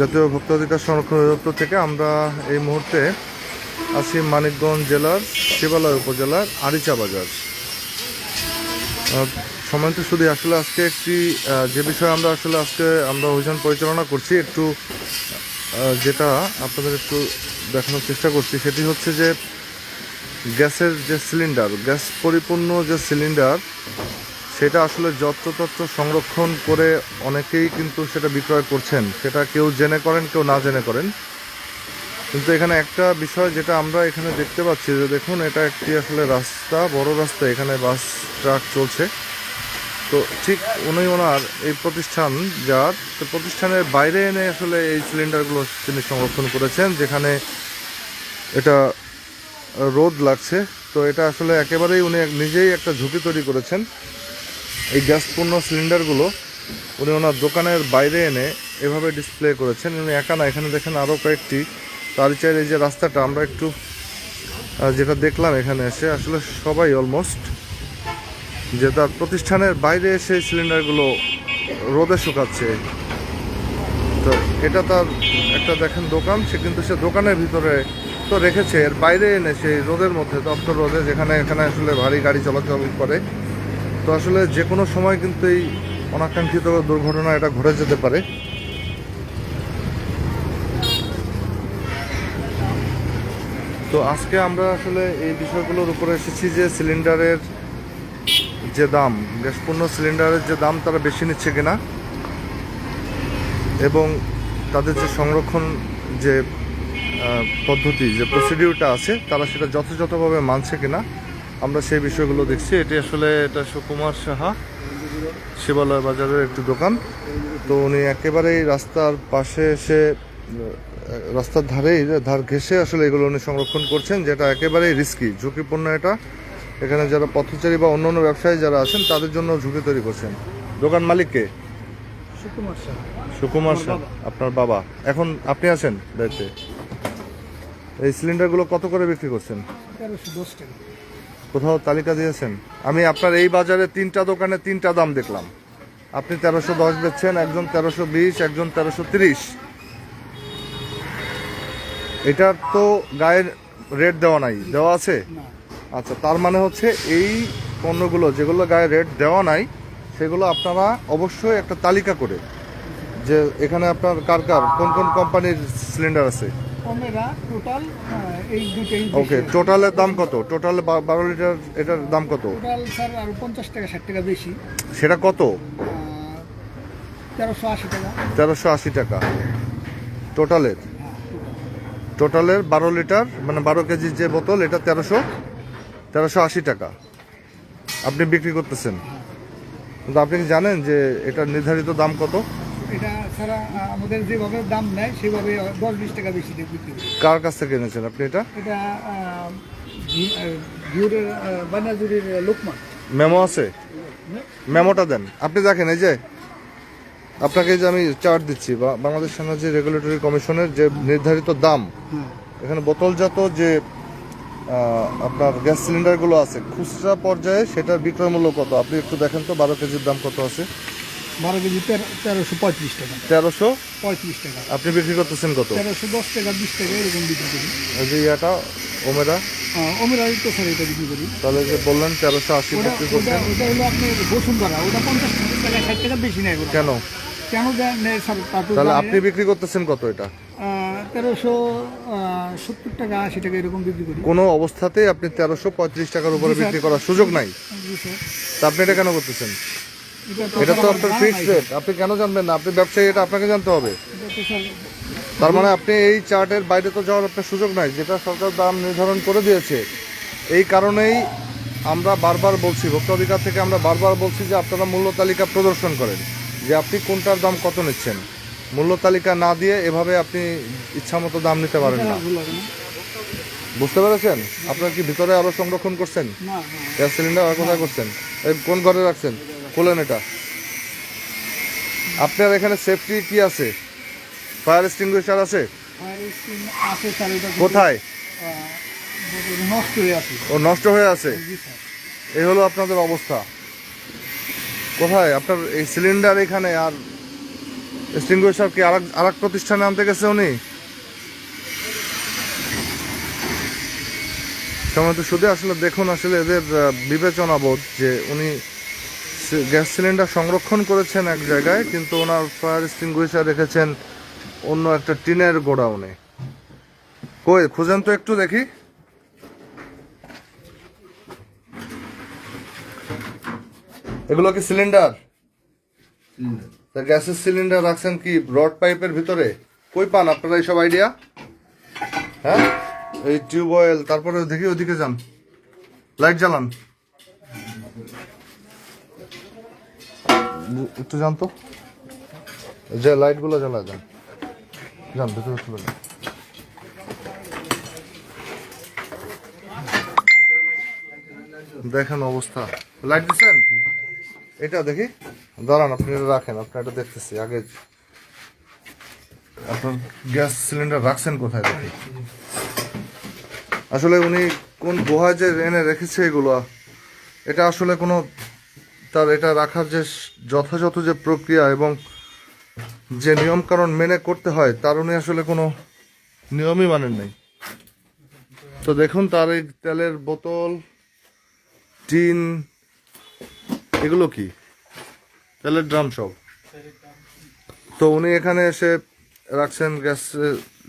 জাতীয় ভোক্তা অধিকার সংরক্ষণ অধিদপ্তর থেকে আমরা এই মুহূর্তে আছি মানিকগঞ্জ জেলার শিবালয় উপজেলার আরিচা বাজার। সম্মানিত শুধু আসলে আজকে একটি যে বিষয়ে আমরা আজকে অভিযান পরিচালনা করছি, একটু যেটা আপনাদের একটু দেখানোর চেষ্টা করছি, সেটি হচ্ছে যে গ্যাসের যে সিলিন্ডার, গ্যাস পরিপূর্ণ যে সিলিন্ডার, সেটা আসলে যত্রতত্র সংরক্ষণ করে অনেকেই কিন্তু সেটা বিক্রয় করছেন। সেটা কেউ জেনে করেন, কেউ না জেনে করেন। কিন্তু এখানে একটা বিষয় যেটা আমরা এখানে দেখতে পাচ্ছি, যে দেখুন, এটা একটি আসলে রাস্তা, বড় রাস্তা, এখানে বাস ট্রাক চলছে। তো ঠিক ওনার এই প্রতিষ্ঠান, যার প্রতিষ্ঠানের বাইরে এনে আসলে এই সিলিন্ডারগুলো তিনি সংরক্ষণ করেছেন, যেখানে এটা রোদ লাগছে। তো এটা আসলে একেবারেই উনি নিজেই একটা ঝুঁকি তৈরি করেছেন। এই গ্যাসপূর্ণ সিলিন্ডারগুলো উনি ওনার দোকানের বাইরে এনে এভাবে ডিসপ্লে করেছেন। উনি একা না, এখানে দেখেন আরও কয়েকটি। তার চাইলে এই যে রাস্তাটা আমরা একটু যেটা দেখলাম এখানে এসে, আসলে সবাই অলমোস্ট যে তার প্রতিষ্ঠানের বাইরে এসে সিলিন্ডারগুলো রোদে শুকাচ্ছে। তো এটা তার একটা দেখেন দোকান, সে কিন্তু সে দোকানের ভিতরে তো রেখেছে, এর বাইরে এনে সেই রোদের মধ্যে, দপ্তর রোদে, যেখানে এখানে আসলে ভারী গাড়ি চলাচল করে। তো আসলে যে কোনো সময় কিন্তু এই অনাকাঙ্ক্ষিত দুর্ঘটনা এটা ঘটে যেতে পারে। তো আজকে আমরা আসলে এই বিষয়গুলোর উপরে এসেছি যে সিলিন্ডারের যে দাম, গ্যাসপূর্ণ সিলিন্ডারের যে দাম, তারা বেশি নিচ্ছে কিনা, এবং তাদের যে সংরক্ষণ যে পদ্ধতি, যে প্রসিডিউরটা আছে, তারা সেটা যথাযথভাবে মানছে কিনা, আমরা সেই বিষয়গুলো দেখছি। এটা সুকুমার সাহা, শিবালয় বাজারের একটি দোকান। তো উনি একেবারেই রাস্তার পাশে এসে, রাস্তার ধার ঘেঁষে আসলে এগুলো উনি সংরক্ষণ করছেন, যেটা একেবারেই রিস্কি, ঝুঁকিপূর্ণ। এটা এখানে যারা পথচারী বা অন্যান্য ব্যবসায়ী যারা আছেন, তাদের জন্য ঝুঁকি তৈরি করছেন। দোকান মালিককে সুকুমার সাহা, আপনার বাবা। এখন আপনি আছেন দায়িত্বে। এই সিলিন্ডারগুলো কত করে বিক্রি করছেন? 1310 টাকা। কোথাও তালিকা দিয়েছেন? আমি আপনার এই বাজারে 3টা দোকানে 3টা দাম দেখলাম। আপনি 1310 বেচছেন, একজন 1320, একজন 1330। এটার তো গায়ের রেট দেওয়া নাই, দেওয়া আছে? আচ্ছা, তার মানে হচ্ছে এই পণ্যগুলো যেগুলো গায়ে রেট দেওয়া নাই, সেগুলো আপনারা অবশ্যই একটা তালিকা করে, যে এখানে আপনার কার কোন কোন কোম্পানির সিলিন্ডার আছে। ওকে, টোটালের দাম কত? টোটাল 12 লিটার, এটার দাম কত? টোটাল স্যার আর 50 টাকা 60 টাকা বেশি। সেটা কত? 1380 টাকা। 1380 টাকা টোটালের। টোটালের 12 লিটার, মানে 12 কেজির যে বোতল, এটা 1380 টাকা আপনি বিক্রি করতেছেন। কিন্তু আপনি কি জানেন যে এটার নির্ধারিত দাম কত? এটা ছাড়া আমাদের যেভাবে দাম নেয় সেভাবে 10-20 টাকা বেশি দিয়ে বিক্রি করি। কার কাছ থেকে এনেছেন আপনি এটা? এটা ভিউরের বানাজুরির লোকমান। মেমো আছে? মেমোটা দেন। আপনি দেখেন, এই যে আপনাকে যে আমি চার্ট দিচ্ছি, বাংলাদেশ এনার্জি রেগুলেটরি কমিশনের যে নির্ধারিত দাম, এখানে বোতলজাত যে আপনার গ্যাস সিলিন্ডারগুলো আছে খুচরা পর্যায়ে, সেটার বিক্রয় মূল্য কত আপনি একটু দেখেন তো। 12 কেজির দাম কত আছে? 12 কেজি 1335 টাকা। 1335 টাকা। আপনি বিক্রি করতেছেন কত? 1310 টাকা, 20 টাকা এরকম বিক্রি করি। এই যে ইয়াটা ওমেরা, তো স্যার এটা বিক্রি করি। তাহলে যে বললেন 1380 বিক্রি করছেন। ওটা হলো আপনি বসুন্ধরা, ওটা 50 টাকা 60 টাকা বেশি নেয়। কেন নেয় স্যার? তাহলে আপনি বিক্রি করতেছেন কত? এটা 1370 টাকা 80 টাকা এরকম বিক্রি করি। কোনো অবস্থাতেই আপনি 1335 টাকার উপরে বিক্রি করার সুযোগ নাই। তা আপনি এটা কেন করতেছেন? এটা তো আপনার ফিক্সড রেট, আপনি কেন জানবেন না? আপনি ব্যবসায়ী, এটা আপনাকে জানতে হবে। তার মানে আপনি এই চার্টের বাইরে তো যাওয়ার আপনার সুযোগ নাই, যেটা সরকার দাম নির্ধারণ করে দিয়েছে। এই কারণেই আমরা বারবার বলছি, ভোক্তা অধিকার থেকে আমরা বারবার বলছি যে আপনারা মূল্য তালিকা প্রদর্শন করেন, যে আপনি কোনটার দাম কত নিচ্ছেন। মূল্য তালিকা না দিয়ে এভাবে আপনি ইচ্ছামতো দাম নিতে পারেন না। বুঝতে পেরেছেন? আপনার কি ভিতরে আরো সংরক্ষণ করছেন গ্যাস সিলিন্ডার? আর কোথায় করছেন? কোন ঘরে রাখছেন? খোলেন এটা। আপনার এখানে সেফটি কি আছে? ফায়ার এক্সটিংগুইশার আছে? কোথায়? ও নষ্ট হয়ে আছে। এই হলো আপনাদের অবস্থা। কোথায় আপনার এই সিলিন্ডার? এখানে আর এক্সটিংগুইশার কি আরেক প্রতিষ্ঠানে আনতে গেছে উনি? সময় তো শুধু আসলে দেখুন আসলে এদের বিবেচনা বোধ যে উনি গ্যাস সিলিন্ডার সংরক্ষণ করেছেন এক জায়গায়, কিন্তু ওনার ফায়ার এক্সটিংগুইশার রেখেছেন অন্য একটা টিনের গোডাউনে। কই খুঁজেন তো একটু দেখি। এগুলো কি সিলিন্ডার? তা গ্যাসের সিলিন্ডার রাখছেন কি রড পাইপের ভিতরে? কই পান আপনারা এইসব আইডিয়া? হ্যাঁ, এই টিউবওয়েল, তারপরে দেখি ওদিকে যান, লাইট জ্বালান একটু, যান তো, যে লাইটগুলো জ্বালা যান, যান ভিতরে চলে যান। দেখেন অবস্থা, লাইট দিচ্ছেন? এটা দেখি, দাঁড়ান আপনি এটা রাখেন, আপনি এটা দেখতেছি আগে। আপনার গ্যাস সিলিন্ডার রাখছেন কোথায় দেখি। আসলে উনি কোন গুহায় যে এনে রেখেছে এগুলো, এটা আসলে কোনো তার এটা রাখার যে যথাযথ যে প্রক্রিয়া এবং যে নিয়মকানুন মেনে করতে হয়, তার উনি আসলে কোনো নিয়মই মানেন নাই। তো দেখুন তার এই তেলের বোতল, টিন, এগুলো কি তেলের ড্রাম সব। তো উনি এখানে এসে রাখছেন গ্যাস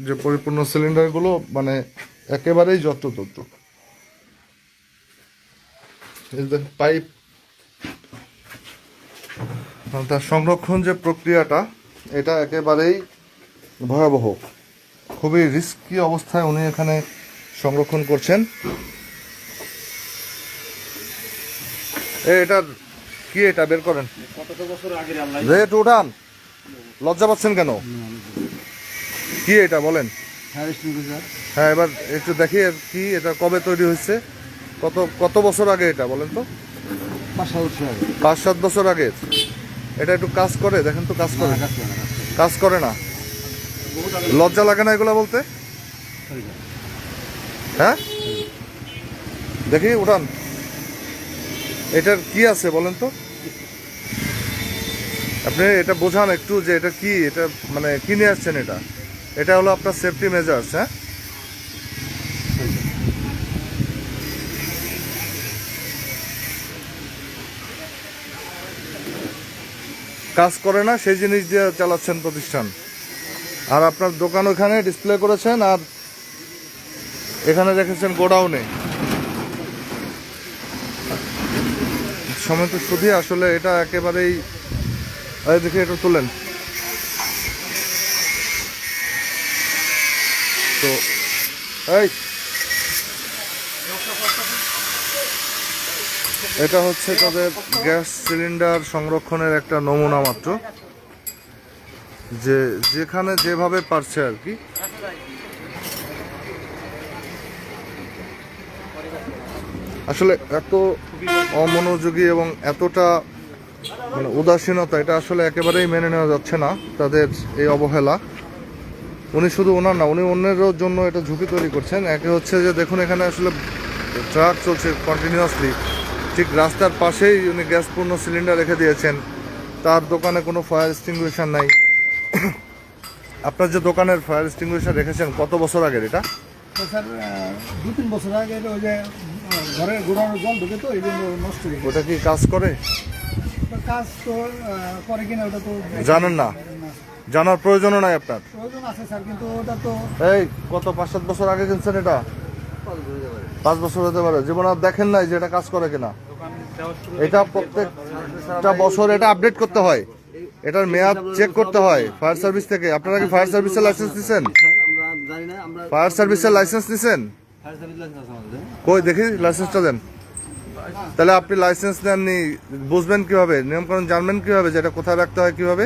যে পরিপূর্ণ সিলিন্ডারগুলো, মানে একেবারেই যত্রতত্র। পাইপ, তার সংরক্ষণ যে প্রক্রিয়াটা, এটা একেবারেই ভয়াবহ, খুবই রিস্কি অবস্থায় উনি এখানে সংরক্ষণ করছেন। এটার কি, এটা বের করেন, রেট উঠান, লজ্জা পাচ্ছেন কেন? কি এটা বলেন? হ্যাঁ, এবার একটু দেখি আর কি, এটা কবে তৈরি হয়েছে, কত কত বছর আগে এটা বলেন তো? 5-7 বছর আগে। এটা একটু কাজ করে দেখেন তো, কাজ করে? কাজ করে না। লজ্জা লাগে না এগুলা বলতে? হ্যাঁ, দেখি উঠান, এটার কি আছে বলেন তো? আপনি এটা বোঝান একটু যে এটা কি, এটা মানে কি নিয়ে আসছেন এটা? এটা হলো আপনার সেফটি মেজার্স। হ্যাঁ, কাজ করে না সেই জিনিস দিয়ে চালাচ্ছেন প্রতিষ্ঠান, আর আপনার দোকান ওখানে ডিসপ্লে করেছেন, আর এখানে রেখেছেন গোডাউনে। সময় তো শুধু আসলে এটা একেবারেই, দেখি এটা তুলেন তো। এই এটা হচ্ছে তাদের গ্যাস সিলিন্ডার সংরক্ষণের একটা নমুনা মাত্র, যে যেখানে যেভাবে পারছে আর কি। আসলে এত অমনোযোগী এবং এতটা মানে উদাসীনতা, এটা আসলে একেবারেই মেনে নেওয়া যাচ্ছে না তাদের এই অবহেলা। উনি শুধু ওনার না, উনি অন্যেরও জন্য এটা ঝুঁকি তৈরি করছেন। একে হচ্ছে যে দেখুন এখানে আসলে ট্রাক চলছে কন্টিনিউয়াসলি, ঠিক রাস্তার পাশেই উনি গ্যাসপূর্ণ সিলিন্ডার রেখে দিয়েছেন। তার দোকানে কোনো ফায়ার এক্সটিংগুইশার নাই। আপনার যে দোকানের ফায়ার এক্সটিংগুইশার রেখেছেন কত বছর আগের এটা? স্যার 2-3 বছর আগে ওই যে ঘরের গোড়ানো জল ঢুকে, তো এই জন্য নষ্ট হয়ে গেছে। ওটা কি কাজ করে? কাজ তো করে কিনা ওটা তো জানেন না, জানার প্রয়োজনও নাই আপনার। প্রয়োজন আছে স্যার, কিন্তু ওটা তো এই কত 5-7 বছর আগে কিনছেন এটা? 5 বছর হতে পারে। জীবন আর দেখেন নাই যে এটা কাজ করে কিনা? এটা প্রত্যেকটা বছর এটা আপডেট করতে হয়, এটার মেয়াদ চেক করতে হয় ফায়ার সার্ভিস থেকে। আপনারা কি ফায়ার সার্ভিসের লাইসেন্স দিচ্ছেন? ফায়ার সার্ভিসের লাইসেন্স দিচ্ছেন? কই দেখি লাইসেন্সটা দেন। তাহলে আপনি লাইসেন্স নেননি, বুঝবেন কিভাবে, নিয়মকানুন জানবেন কিভাবে, যে এটা কোথায় রাখতে হয় কিভাবে?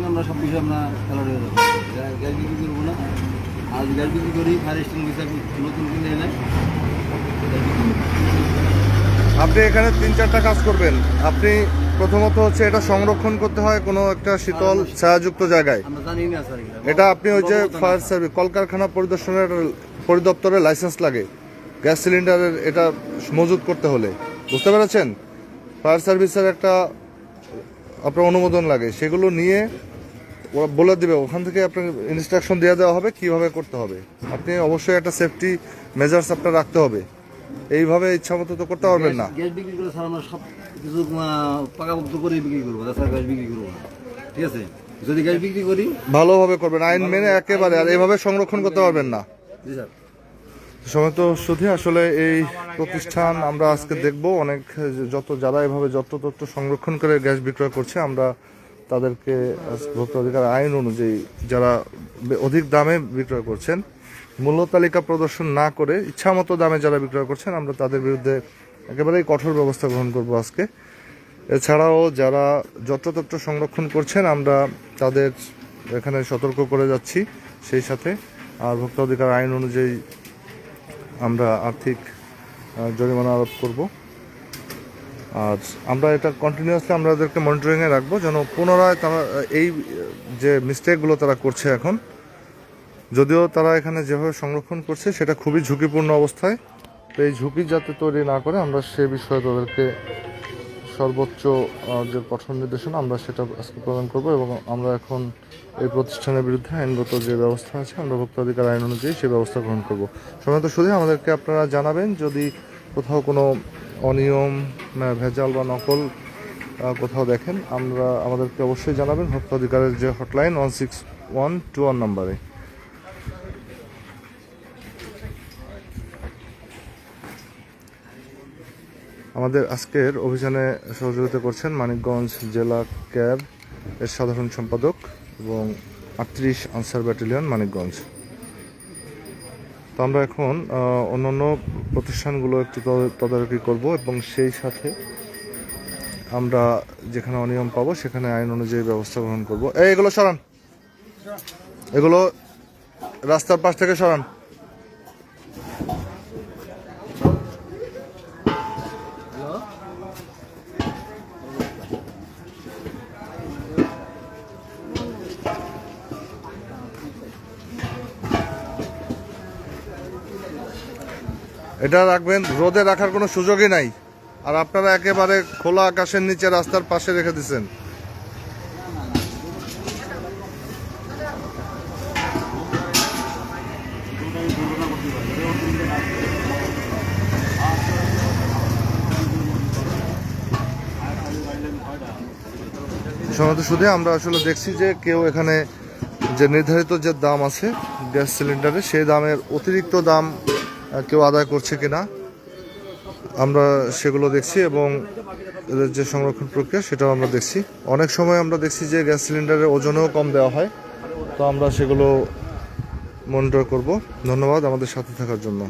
আমরা সব কিছু আমরা খেলা হয়ে যাবো, গ্যাস বিক্রি করবো না। আর গ্যাস বিক্রি করি, ফায়ার এক্সটিংগুইশার নতুন কিনে এনে আপনি এখানে 3-4টা কাজ করবেন। আপনি প্রথমত হচ্ছে এটা সংরক্ষণ করতে হয় কোনো একটা শীতল ছায়াযুক্ত জায়গায়। আমরা জানি না স্যার, এটা আপনি ওই যে ফায়ার সার্ভিস কলকারখানা পরিদপ্তরের লাইসেন্স লাগে গ্যাস সিলিন্ডারের এটা মজুত করতে হলে, বুঝতে পেরেছেন? ফায়ার সার্ভিসের একটা আপনার অনুমোদন লাগে, সেগুলো নিয়ে ওরা বলে দেবে, ওখান থেকে আপনাকে ইনস্ট্রাকশন দিয়ে দেওয়া হবে কিভাবে করতে হবে। আপনি অবশ্যই একটা সেফটি মেজার্স আপনার রাখতে হবে, এইভাবে ইচ্ছা মতো তো করতে পারবেন না। গ্যাস বিক্রি করে স্যার আমরা সব কিছু পাকাপোক্ত করে বিক্রি করবো, তাছাড়া গ্যাস বিক্রি করবো না, ঠিক আছে? যদি গ্যাস বিক্রি করি ভালোভাবে করবেন, আইন মেনে একেবারে, আর এইভাবে সংরক্ষণ করতে পারবেন না। জি স্যার। সময় তো শুধু আসলে এই প্রতিষ্ঠান আমরা আজকে দেখব, অনেক যারা এভাবে যত্র তত্ত্ব সংরক্ষণ করে গ্যাস বিক্রয় করছে, আমরা তাদেরকে ভোক্তা অধিকার আইন অনুযায়ী যারা অধিক দামে বিক্রয় করছেন, মূল্য তালিকা প্রদর্শন না করে ইচ্ছামতো দামে যারা বিক্রয় করছেন, আমরা তাদের বিরুদ্ধে একেবারেই কঠোর ব্যবস্থা গ্রহণ করব আজকে। এছাড়াও যারা যত্রতত্র সংরক্ষণ করছেন, আমরা তাদের এখানে সতর্ক করে যাচ্ছি সেই সাথে। আর ভোক্তা অধিকার আইন অনুযায়ী আমরা আর্থিক জরিমানা আরোপ করব। আর আমরা এটা কন্টিনিউয়াসলি আমরা ওদেরকে মনিটরিংয়ে রাখবো, যেন পুনরায় তারা এই যে মিস্টেকগুলো তারা করছে এখন, যদিও তারা এখানে যেভাবে সংরক্ষণ করছে সেটা খুবই ঝুঁকিপূর্ণ অবস্থায়, তো এই ঝুঁকি যাতে তৈরি না করে আমরা সে বিষয়ে তাদেরকে সর্বোচ্চ যে কঠোর নির্দেশনা আমরা সেটা আজকে প্রদান করব। এবং আমরা এখন এই প্রতিষ্ঠানের বিরুদ্ধে আইনগত যে ব্যবস্থা আছে, আমরা ভোক্তা অধিকার আইন অনুযায়ী সেই ব্যবস্থা গ্রহণ করব। সময় তো শুধু আমাদেরকে আপনারা জানাবেন যদি কোথাও কোনো অনিয়ম, ভেজাল বা নকল কোথাও দেখেন, আমাদেরকে অবশ্যই জানাবেন ভোক্তা অধিকারের যে হটলাইন 16121 নাম্বারে। আমাদের আজকের অভিযানে সহযোগিতা করছেন মানিকগঞ্জ জেলা ক্যাব এর সাধারণ সম্পাদক এবং 38 আনসার ব্যাটালিয়ন মানিকগঞ্জ। তো আমরা এখন অন্যান্য প্রতিষ্ঠানগুলো একটু তদারকি করব এবং সেই সাথে আমরা যেখানে অনিয়ম পাবো সেখানে আইন অনুযায়ী ব্যবস্থা গ্রহণ করব। এগুলো সরান, এগুলো রাস্তার পাশ থেকে সরান। এটা রাখবেন, রোদে রাখার কোনো সুযোগই নাই। আর আপনারা একেবারে খোলা আকাশের নিচে রাস্তার পাশে রেখে দিচ্ছেন। সময় শুধু আমরা আসলে দেখছি যে কেউ এখানে যে নির্ধারিত যে দাম আছে গ্যাস সিলিন্ডারে, সেই দামের অতিরিক্ত দাম কেউ আদায় করছে কিনা আমরা সেগুলো দেখছি, এবং এদের যে সংরক্ষণ প্রক্রিয়া সেটাও আমরা দেখছি। অনেক সময় আমরা দেখছি যে গ্যাস সিলিন্ডারের ওজনেও কম দেওয়া হয়, তো আমরা সেগুলো মনিটর করব। ধন্যবাদ আমাদের সাথে থাকার জন্য।